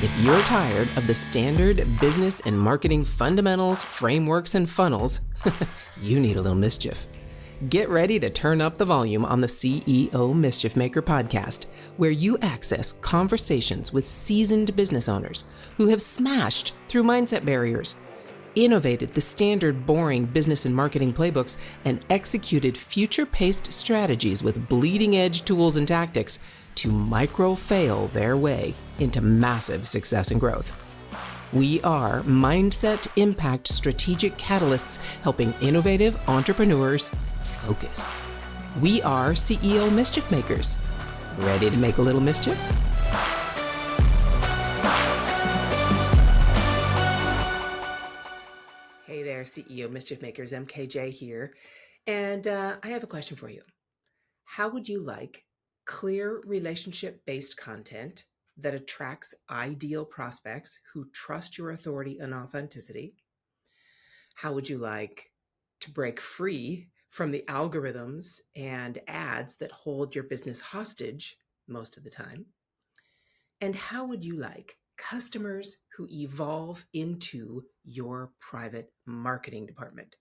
If you're tired of the standard business and marketing fundamentals, frameworks, and funnels, you need a little mischief. Get ready to turn up the volume on the CEO Mischief Maker podcast, where you access conversations with seasoned business owners who have smashed through mindset barriers, innovated the standard boring business and marketing playbooks, and executed future-paced strategies with bleeding-edge tools and tactics to micro-fail their way into massive success and growth. We are Mindset Impact Strategic Catalysts helping innovative entrepreneurs focus. We are CEO Mischief Makers. Ready to make a little mischief? Hey there, CEO Mischief Makers, MKJ here. And I have a question for you. How would you like clear relationship-based content that attracts ideal prospects who trust your authority and authenticity? How would you like to break free from the algorithms and ads that hold your business hostage most of the time? And how would you like customers who evolve into your private marketing department?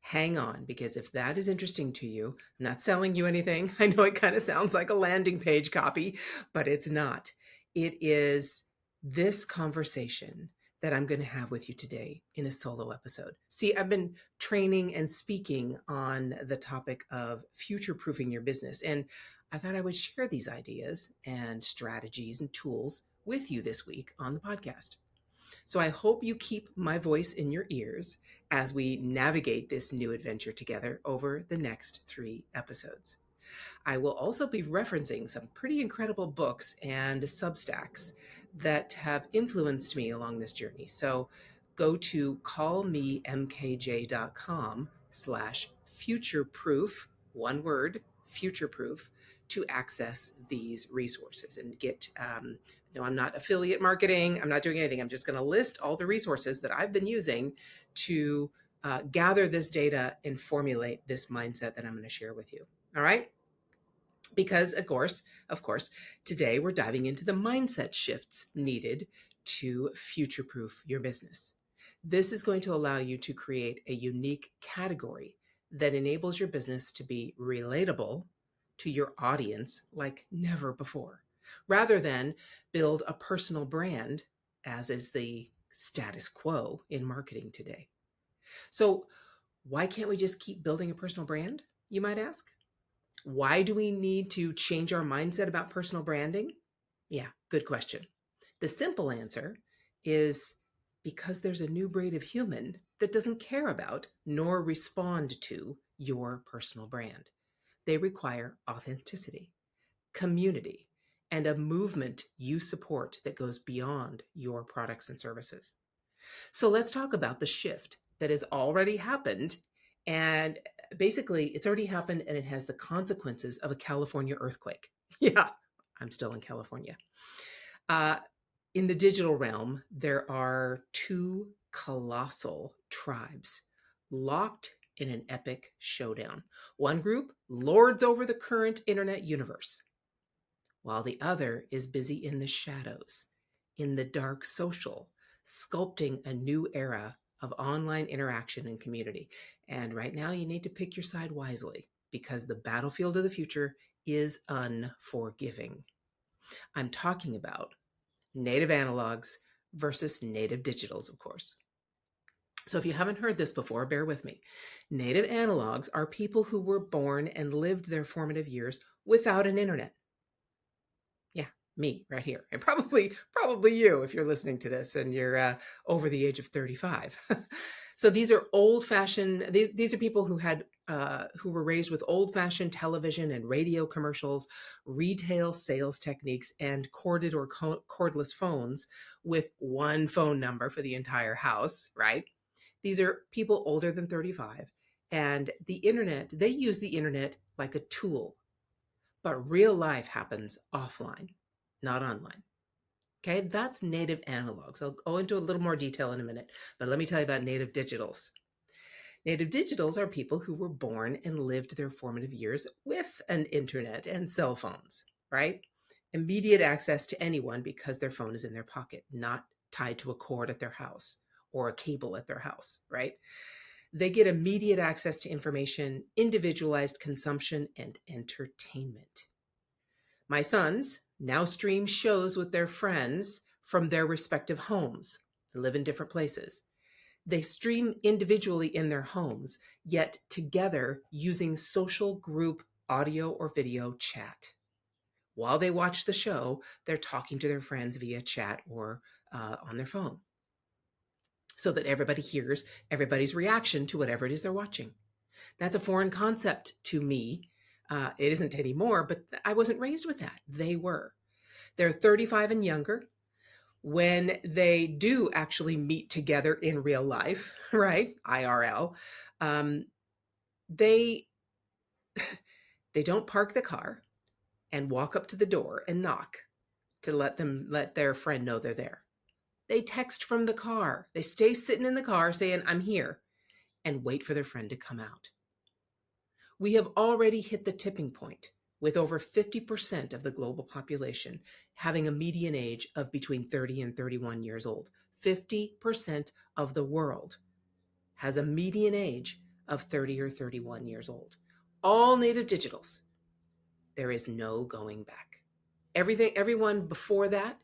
Hang on, because if that is interesting to you, I'm not selling you anything. I know it kind of sounds like a landing page copy, but it's not. It is this conversation that I'm going to have with you today in a solo episode. See, I've been training and speaking on the topic of future-proofing your business, and I thought I would share these ideas and strategies and tools with you this week on the podcast. So I hope you keep my voice in your ears as we navigate this new adventure together over the next 3 episodes. I will also be referencing some pretty incredible books and Substacks that have influenced me along this journey. So go to callmemkj.com/futureproof, one word, futureproof, to access these resources and get, no, I'm not affiliate marketing. I'm not doing anything. I'm just going to list all the resources that I've been using to gather this data and formulate this mindset that I'm going to share with you. All right. Because of course, today we're diving into the mindset shifts needed to future-proof your business. This is going to allow you to create a unique category that enables your business to be relatable to your audience like never before, rather than build a personal brand, as is the status quo in marketing today. So why can't we just keep building a personal brand, you might ask? Why do we need to change our mindset about personal branding? Yeah, good question. The simple answer is because there's a new breed of human that doesn't care about nor respond to your personal brand. They require authenticity, community, and a movement you support that goes beyond your products and services. So let's talk about the shift that has already happened. And basically, it's already happened and it has the consequences of a California earthquake. Yeah, I'm still in California. In the digital realm, there are 2 colossal tribes locked in an epic showdown. One group lords over the current internet universe, while the other is busy in the shadows, in the dark social, sculpting a new era of online interaction and community. And right now you need to pick your side wisely because the battlefield of the future is unforgiving. I'm talking about native analogs versus native digitals, of course. So if you haven't heard this before, bear with me. Native analogs are people who were born and lived their formative years without an internet. Yeah, me right here. And probably you if you're listening to this and you're over the age of 35. So these are old-fashioned, these are people who were raised with old-fashioned television and radio commercials, retail sales techniques, and corded or cordless phones with one phone number for the entire house, right? These are people older than 35. And the internet, they use the internet like a tool, but real life happens offline, not online. Okay, that's native analogs. I'll go into a little more detail in a minute, but let me tell you about native digitals. Native digitals are people who were born and lived their formative years with an internet and cell phones, right? Immediate access to anyone because their phone is in their pocket, not tied to a cord at their house or a cable at their house, right? They get immediate access to information, individualized consumption, and entertainment. My sons now stream shows with their friends from their respective homes. They live in different places. They stream individually in their homes, yet together using social group audio or video chat. While they watch the show, they're talking to their friends via chat or on their phone so that everybody hears everybody's reaction to whatever it is they're watching. That's a foreign concept to me. It isn't anymore, but I wasn't raised with that. They were. They're 35 and younger. When they do actually meet together in real life, right? IRL, they they don't park the car and walk up to the door and knock to let their friend know they're there. They text from the car. They stay sitting in the car saying, "I'm here," and wait for their friend to come out. We have already hit the tipping point with over 50% of the global population having a median age of between 30 and 31 years old. 50% of the world has a median age of 30 or 31 years old. All native digitals. There is no going back. Everyone before that,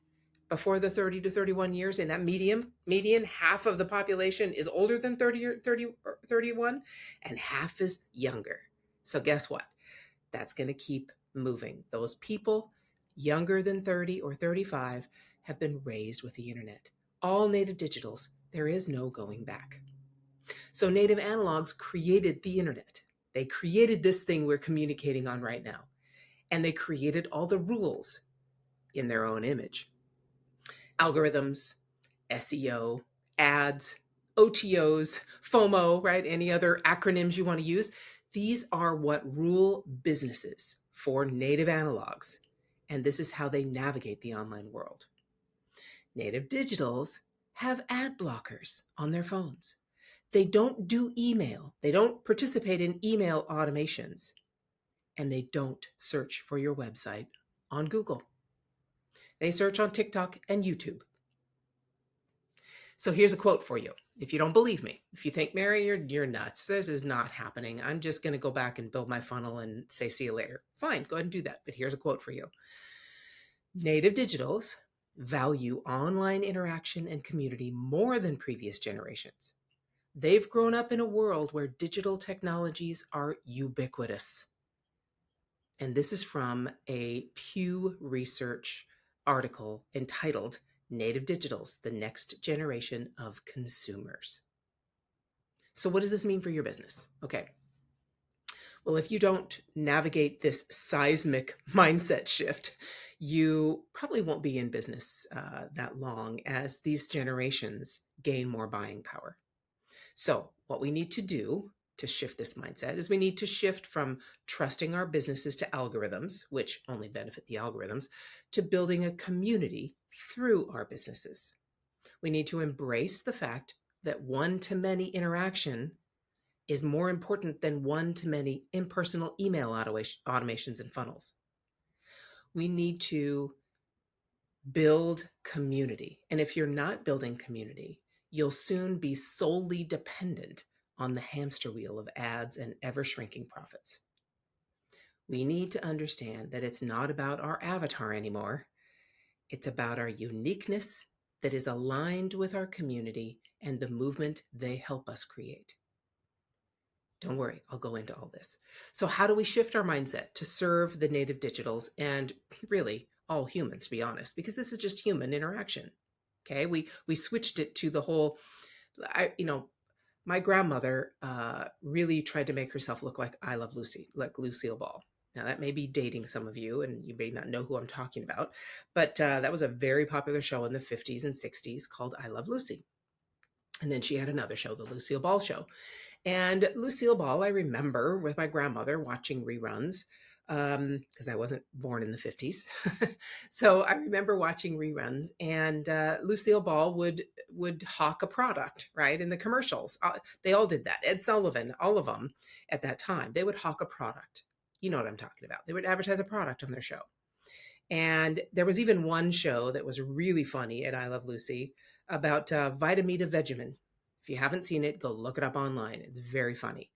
before the 30 to 31 years in that median, half of the population is older than 30 or 30 or 31 and half is younger. So guess what? That's going to keep moving. Those people younger than 30 or 35 have been raised with the internet. All native digitals, there is no going back. So native analogs created the internet. They created this thing we're communicating on right now. And they created all the rules in their own image. Algorithms, SEO, ads, OTOs, FOMO, right? Any other acronyms you want to use. These are what rule businesses for native analogs. And this is how they navigate the online world. Native digitals have ad blockers on their phones. They don't do email. They don't participate in email automations. And they don't search for your website on Google. They search on TikTok and YouTube. So here's a quote for you. If you don't believe me, if you think, Mary, you're nuts, this is not happening, I'm just going to go back and build my funnel and say, see you later. Fine, go ahead and do that. But here's a quote for you. Native digitals value online interaction and community more than previous generations. They've grown up in a world where digital technologies are ubiquitous. And this is from a Pew Research article entitled Native Digitals, the Next Generation of Consumers. So what does this mean for your business? Okay. Well, if you don't navigate this seismic mindset shift, you probably won't be in business that long as these generations gain more buying power. So what we need to do to shift this mindset is we need to shift from trusting our businesses to algorithms, which only benefit the algorithms, to building a community through our businesses. We need to embrace the fact that one-to-many interaction is more important than one-to-many impersonal email automations and funnels. We need to build community. And if you're not building community, you'll soon be solely dependent on the hamster wheel of ads and ever-shrinking profits. We need to understand that it's not about our avatar anymore. It's about our uniqueness that is aligned with our community and the movement they help us create. Don't worry, I'll go into all this. So how do we shift our mindset to serve the native digitals and really all humans, to be honest, because this is just human interaction. Okay, we switched it to the whole, my grandmother really tried to make herself look like I Love Lucy, like Lucille Ball. Now that may be dating some of you and you may not know who I'm talking about, but that was a very popular show in the 50s and 60s called I Love Lucy. And then she had another show, the Lucille Ball Show. And Lucille Ball, I remember with my grandmother watching reruns because I wasn't born in the 50s. So I remember watching reruns and Lucille Ball would hawk a product, right? In the commercials. They all did that. Ed Sullivan, all of them at that time, they would hawk a product. You know what I'm talking about. They would advertise a product on their show. And there was even one show that was really funny at I Love Lucy about Vitamita Vegemin. If you haven't seen it, go look it up online. It's very funny.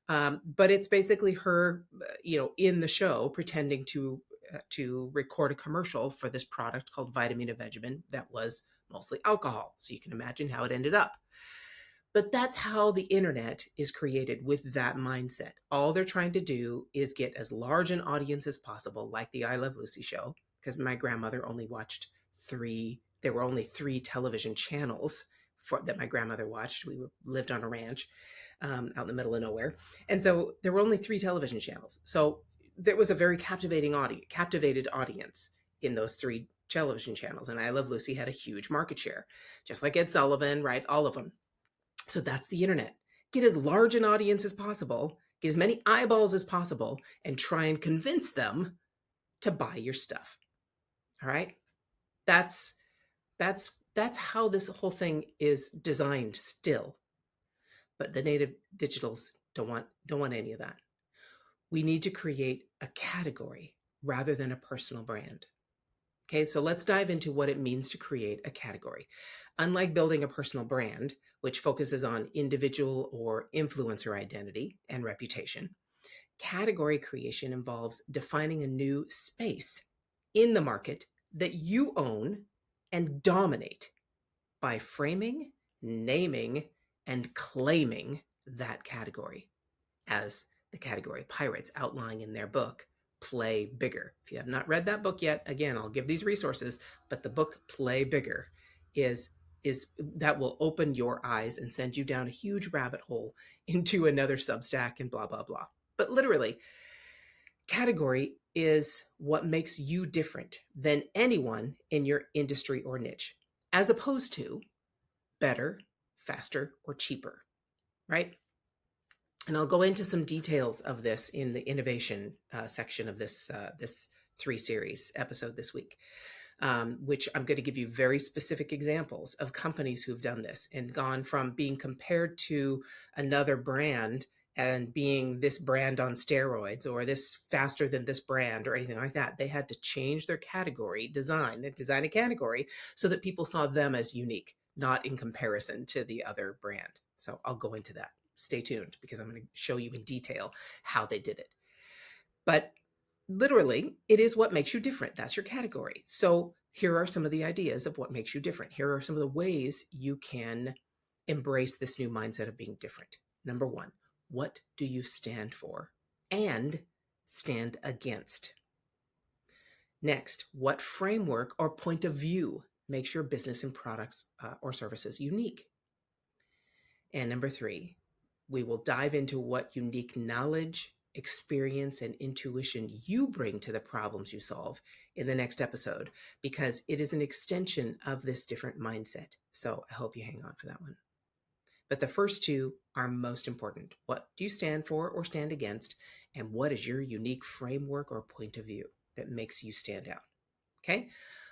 But it's basically her, in the show pretending to record a commercial for this product called Vitamina Vegemin that was mostly alcohol. So you can imagine how it ended up. But that's how the internet is created, with that mindset. All they're trying to do is get as large an audience as possible, like the I Love Lucy show, because my grandmother only watched there were only three television channels that my grandmother watched. We lived on a ranch out in the middle of nowhere. And so there were only three television channels. So there was a very captivated audience in those three television channels. And I Love Lucy had a huge market share, just like Ed Sullivan, right? All of them. So that's the internet. Get as large an audience as possible, get as many eyeballs as possible, and try and convince them to buy your stuff. All right? That's how this whole thing is designed still. But the native digitals don't want any of that. We need to create a category rather than a personal brand. Okay, so let's dive into what it means to create a category. Unlike building a personal brand, which focuses on individual or influencer identity and reputation, category creation involves defining a new space in the market that you own and dominate by framing, naming, and claiming that category, as the category pirates outline in their book, Play Bigger. If you have not read that book yet, again, I'll give these resources, but the book Play Bigger is that will open your eyes and send you down a huge rabbit hole into another Substack and blah, blah, blah. But literally, category is what makes you different than anyone in your industry or niche, as opposed to better, faster, or cheaper, right? And I'll go into some details of this in the innovation section of this 3-series episode this week, which I'm going to give you very specific examples of companies who've done this and gone from being compared to another brand and being this brand on steroids or this faster than this brand or anything like that. They had to change their category design a category so that people saw them as unique, not in comparison to the other brand. So I'll go into that. Stay tuned, because I'm going to show you in detail how they did it. But literally, it is what makes you different. That's your category. So here are some of the ideas of what makes you different. Here are some of the ways you can embrace this new mindset of being different. Number one, what do you stand for and stand against? Next, what framework or point of view makes your business and products or services unique? And number three, we will dive into what unique knowledge, experience, and intuition you bring to the problems you solve in the next episode, because it is an extension of this different mindset. So I hope you hang on for that one. But the first two are most important. What do you stand for or stand against? And what is your unique framework or point of view that makes you stand out? Okay.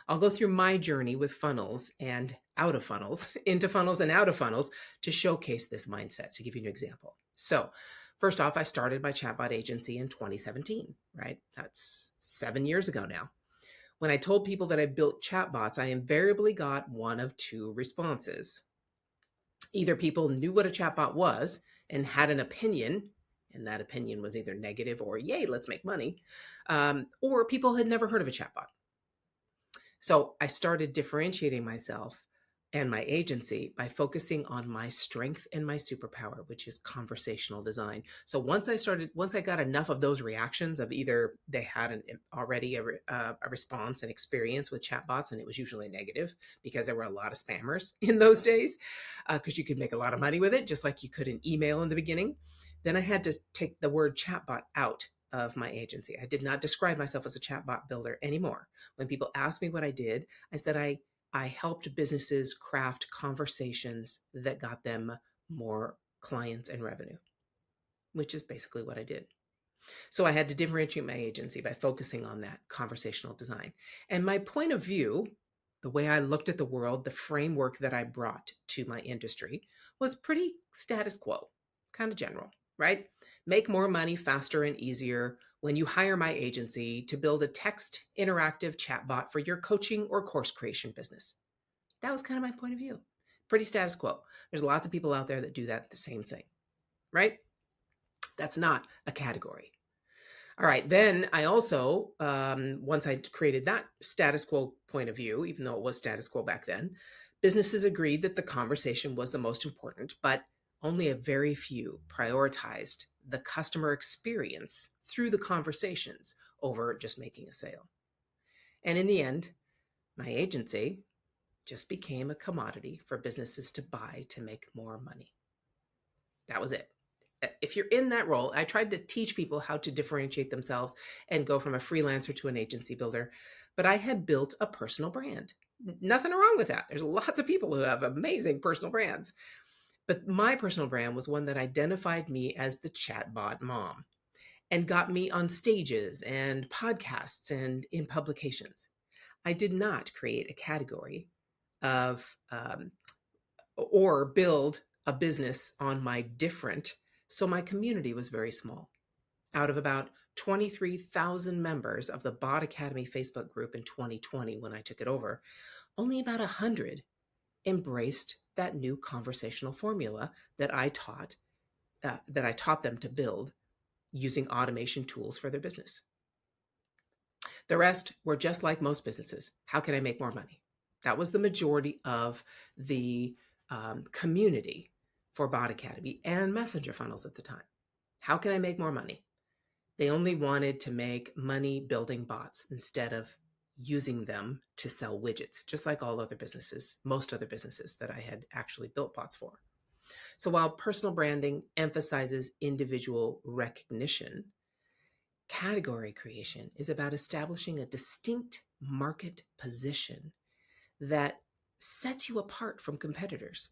I'll go through my journey with funnels and out of funnels, into funnels and out of funnels, to showcase this mindset, to give you an example. So first off, I started my chatbot agency in 2017, right? That's 7 years ago now. When I told people that I built chatbots, I invariably got one of two responses. Either people knew what a chatbot was and had an opinion, and that opinion was either negative or, yay, let's make money, or people had never heard of a chatbot. So I started differentiating myself and my agency by focusing on my strength and my superpower, which is conversational design. So once I got enough of those reactions of either they had already a response and experience with chatbots, and it was usually negative because there were a lot of spammers in those days, because you could make a lot of money with it, just like you could in email in the beginning. Then I had to take the word chatbot out of my agency. I did not describe myself as a chatbot builder anymore. When people asked me what I did, I said I helped businesses craft conversations that got them more clients and revenue, which is basically what I did. So I had to differentiate my agency by focusing on that conversational design. And my point of view, the way I looked at the world, the framework that I brought to my industry, was pretty status quo, kind of general, right? Make more money faster and easier when you hire my agency to build a text interactive chatbot for your coaching or course creation business. That was kind of my point of view. Pretty status quo. There's lots of people out there that do that the same thing, right? That's not a category. All right. Then I also, once I created that status quo point of view, even though it was status quo back then, businesses agreed that the conversation was the most important, but only a very few prioritized the customer experience through the conversations over just making a sale. And in the end, my agency just became a commodity for businesses to buy to make more money. That was it. If you're in that role, I tried to teach people how to differentiate themselves and go from a freelancer to an agency builder, but I had built a personal brand. Nothing wrong with that. There's lots of people who have amazing personal brands. But my personal brand was one that identified me as the chatbot mom and got me on stages and podcasts and in publications. I did not create a category of or build a business on my different. So my community was very small. Out of about 23,000 members of the Bot Academy Facebook group in 2020, when I took it over, only about 100 embraced that new conversational formula that I taught them to build using automation tools for their business. The rest were just like most businesses. How can I make more money? That was the majority of the community for Bot Academy and Messenger funnels at the time. How can I make more money? They only wanted to make money building bots instead of using them to sell widgets, just like all other businesses, most other businesses that I had actually built bots for. So while personal branding emphasizes individual recognition, category creation is about establishing a distinct market position that sets you apart from competitors.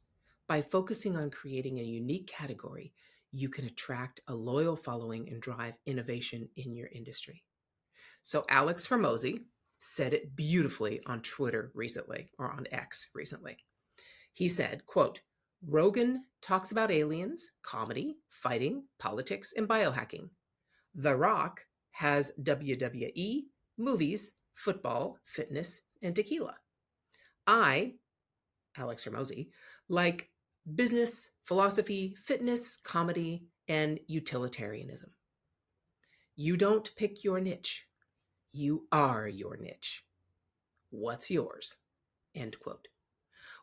By focusing on creating a unique category, you can attract a loyal following and drive innovation in your industry. So Alex Hormozy said it beautifully on Twitter recently, or on X recently. He said, quote, Rogan talks about aliens, comedy, fighting, politics, and biohacking. The Rock has WWE, movies, football, fitness, and tequila. I, Alex Hormozy, like business, philosophy, fitness, comedy, and utilitarianism. You don't pick your niche. You are your niche. What's yours? End quote.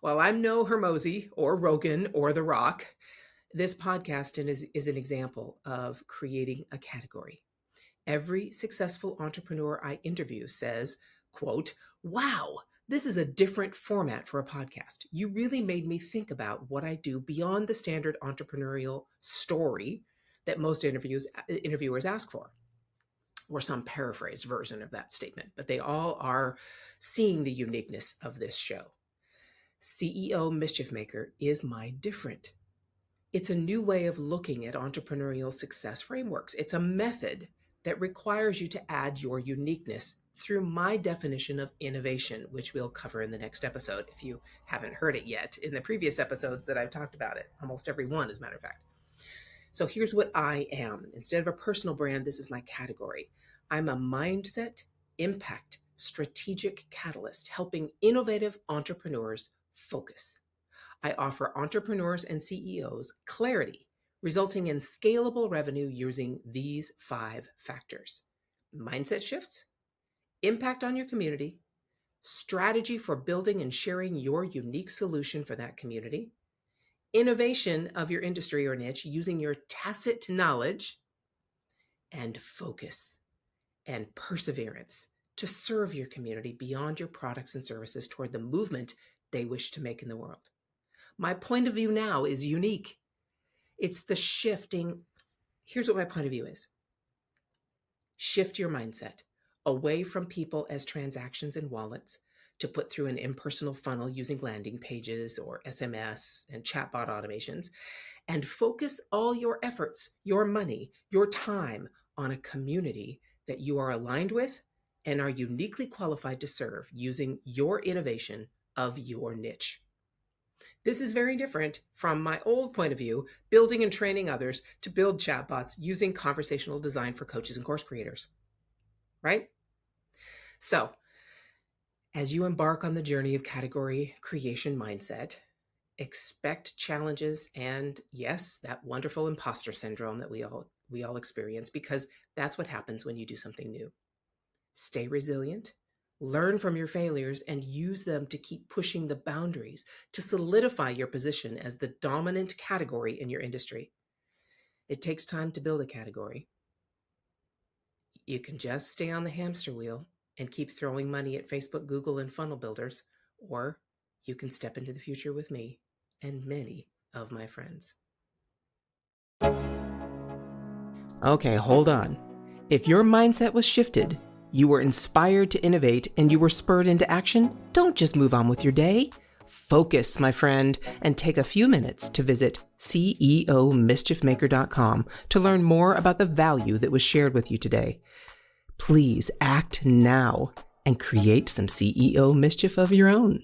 While I'm no Hormozy or Rogan or The Rock, this podcast is an example of creating a category. Every successful entrepreneur I interview says, quote, wow, this is a different format for a podcast. You really made me think about what I do beyond the standard entrepreneurial story that most interviewers ask for, or some paraphrased version of that statement, but they all are seeing the uniqueness of this show. CEO Mischief Maker is my different. It's a new way of looking at entrepreneurial success frameworks. It's a method that requires you to add your uniqueness through my definition of innovation, which we'll cover in the next episode if you haven't heard it yet. In the previous episodes that I've talked about it, almost every one, as a matter of fact. So here's what I am. Instead of a personal brand, this is my category. I'm a mindset, impact, strategic catalyst, helping innovative entrepreneurs focus. I offer entrepreneurs and CEOs clarity, resulting in scalable revenue using these 5 factors: mindset shifts, impact on your community, strategy for building and sharing your unique solution for that community, innovation of your industry or niche using your tacit knowledge, and focus and perseverance to serve your community beyond your products and services toward the movement they wish to make in the world. My point of view now is unique. It's the shifting. Here's what my point of view is. Shift your mindset away from people as transactions and wallets to put through an impersonal funnel using landing pages or SMS and chatbot automations, and focus all your efforts, your money, your time on a community that you are aligned with and are uniquely qualified to serve using your innovation of your niche. This is very different from my old point of view, building and training others to build chatbots using conversational design for coaches and course creators, right? So, as you embark on the journey of category creation mindset, expect challenges and, yes, that wonderful imposter syndrome that we all experience, because that's what happens when you do something new. Stay resilient, learn from your failures, and use them to keep pushing the boundaries to solidify your position as the dominant category in your industry. It takes time to build a category. You can just stay on the hamster wheel and keep throwing money at Facebook, Google, and funnel builders, or you can step into the future with me and many of my friends. Okay, hold on. If your mindset was shifted, you were inspired to innovate, and you were spurred into action, don't just move on with your day. Focus, my friend, and take a few minutes to visit CEOmischiefmaker.com to learn more about the value that was shared with you today. Please act now and create some CEO mischief of your own.